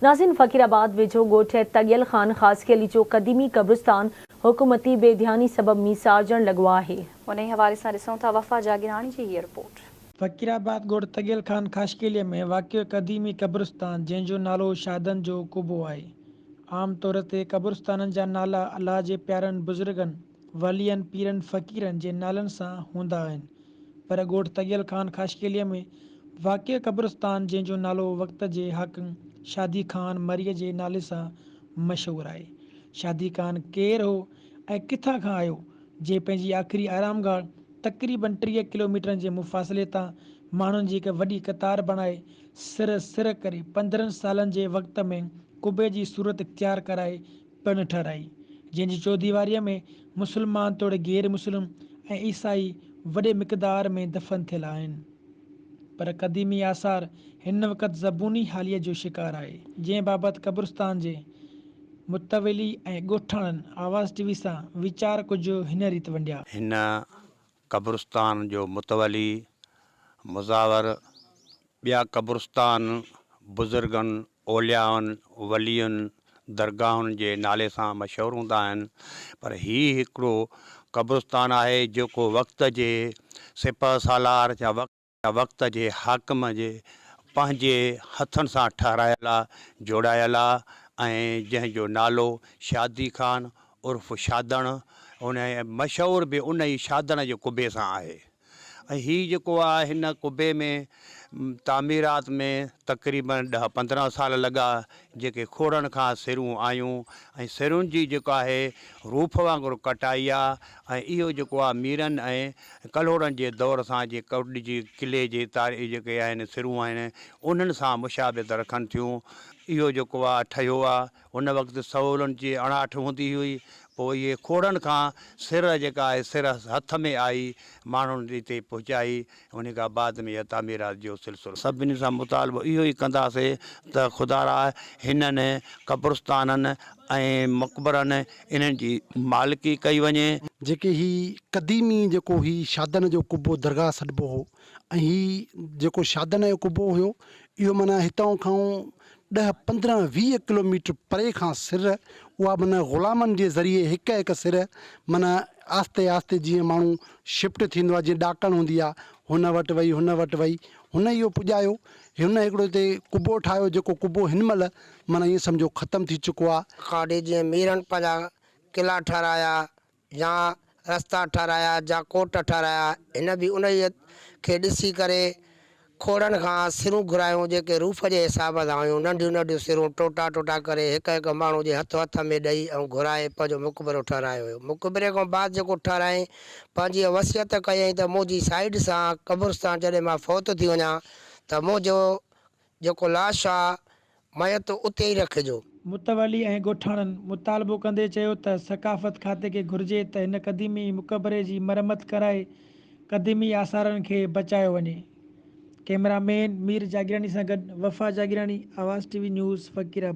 नाज़रीन, फ़कीराबाद वेझो ॻोठ तगियल ख़ान ख़ासि जो क़दीमी क़ब्रिस्तान हुकूमती बेध्यानी सबब मीसारजण लॻो आहे। उन हवाले सां ॾिसूं था वफ़ा जागिरानी जी हीअ रिपोर्ट। फ़कीराबाद ॻोठ तगियल ख़ान ख़ासकेलीअ में वाक़िअ क़दीमी क़ब्रिस्तान जंहिंजो नालो शादन जो कुबो आहे। आम तौर ते क़ब्रिस्ताननि जा नाला अल्लाह जे प्यारनि बुज़ुर्गनि, वलियनि, पीरनि, फ़क़ीरनि जे नालनि सां हूंदा आहिनि, पर ॻोठ तगियल ख़ान ख़ासकेलीअ में वाक़िअ क़ब्रिस्तान जंहिंजो नालो वक़्त जे हाकिम शादी ख़ान मरीअ जे नाले सां मशहूरु आहे। शादी ख़ान केरु हो ऐं किथां खां आयो, जे पंहिंजी आख़िरी आरामगाह तक़रीबन 30 किलोमीटरनि जे मुफ़ासिले तां माण्हुनि जी हिकु वॾी क़तार बणाए सिर करे 15 सालनि जे वक़्त में कुबे जी सूरत इख़्तियार कराए पिणु ठहिराई, जंहिंजी चौदीवारीअ में मुस्लमान तोड़े गैर मुस्लिम ऐं ईसाई वॾे मिक़दार में दफ़न थियल आहिनि। पर क़दीमी आसार हिन वक़्त ज़बूनी हालीअ जो शिकार आहे, जंहिं बाबति क़ब्रिस्तान जे मुतवली ऐं ॻोठाणनि आवाज़ टीवी सां वीचार कुझु हिन रीति वंडिया। हिन क़ब्रिस्तान जो मुतवली मुज़ावर ॿिया क़ब्रिस्तान बुज़ुर्गनि, औलियाउनि, वलियुनि, दरगाहुनि जे नाले सां मशहूरु हूंदा आहिनि, पर हीउ हिकिड़ो क़ब्रिस्तान आहे जेको वक़्त जे सिपह सालार जा वक़्त जे हाकिम जे पंहिंजे हथनि सां ठाहिरायल आहे, जोड़ायल आहे, ऐं जंहिंजो नालो शादी ख़ान उर्फ़ शादण, उन मशहूरु बि उन ई शादण जे कुबे सां आहे। ऐं हीउ जेको आहे हिन कुबे में तामीरात में तक़रीबन 10-15 साल लॻा, जेके खोड़नि खां सिरूं आयूं ऐं सिरुनि जी जेको आहे रूफ वांगुरु कटाई आहे। ऐं इहो जेको आहे मीरनि ऐं कलोड़नि जे दौर सां जे कौॾ जी किले जे तारे जेके आहिनि सिरूं आहिनि उन्हनि सां मुशाबित रखनि थियूं। इहो जेको आहे ठहियो आहे उन वक़्तु सहुलनि जी अणाठ हूंदी हुई, पोइ इहे खोड़नि खां सिर जेका आहे सिर हथ में आई, माण्हुनि हिते पहुचाई, उन खां बाद में इहा तामीरात जो सिलसिलो। सभिनी सां मुतालबो इहो ई कंदासीं त ख़ुदा हिननि क़ब्रिस्ताननि ऐं मक़बरनि इन्हनि जी मालिकी कई वञे। जेके ही क़दीमी जेको ही शादन जो कुबो दरगाह सॾिबो हो, ऐं ही जेको शादन जो कुबो हुयो इहो माना हितां खां 10-15-20 किलोमीटर परे खां सिर उहा माना ग़ुलामनि जे ज़रिए हिकु सिर माना आस्ते आस्ते जीअं माण्हू शिफ्ट थींदो आहे, जीअं ॾाकण हूंदी आहे, हुन वटि वई हुन इहो पुॼायो, हिन हिकिड़ो हिते कुबो ठाहियो, जेको कुबो हिन महिल माना ईअं सम्झो ख़तमु थी चुको आहे। खाॾे जीअं मीरनि पंहिंजा किला ठाराया या रस्ता ठाराया या कोट ठाराया, हिन बि उन खे ॾिसी करे खोड़नि खां सिरूं घुरायूं, जेके रूफ जे हिसाब सां हुयूं, नंढियूं नंढियूं सिरूं टोटा करे हिकु माण्हू जे हथ में ॾेई ऐं घुराए पंहिंजो मुक़बरो ठहिरायो हुयो। मुक़बरे खां बाद जेको ठहिराई पंहिंजी वसियत कयईं त मुंहिंजी साइड सां क़ब्रिस्तान जॾहिं मां फ़ौत थी वञा त मुंहिंजो जेको लाश आहे मयत उते ई रखिजो। मुतवली ऐं ॻोठाणनि मुतालबो कंदे चयो त सक़ाफ़त खाते खे घुर्जे त हिन क़दीमी मुक़बरे जी मरमत कराए क़दीमी आसारनि खे बचायो वञे। कैमरामैन मीर जागिरानी सां गॾु वफ़ा जागिरानी, आवाज़ टीवी न्यूज़, फ़कीराबाद।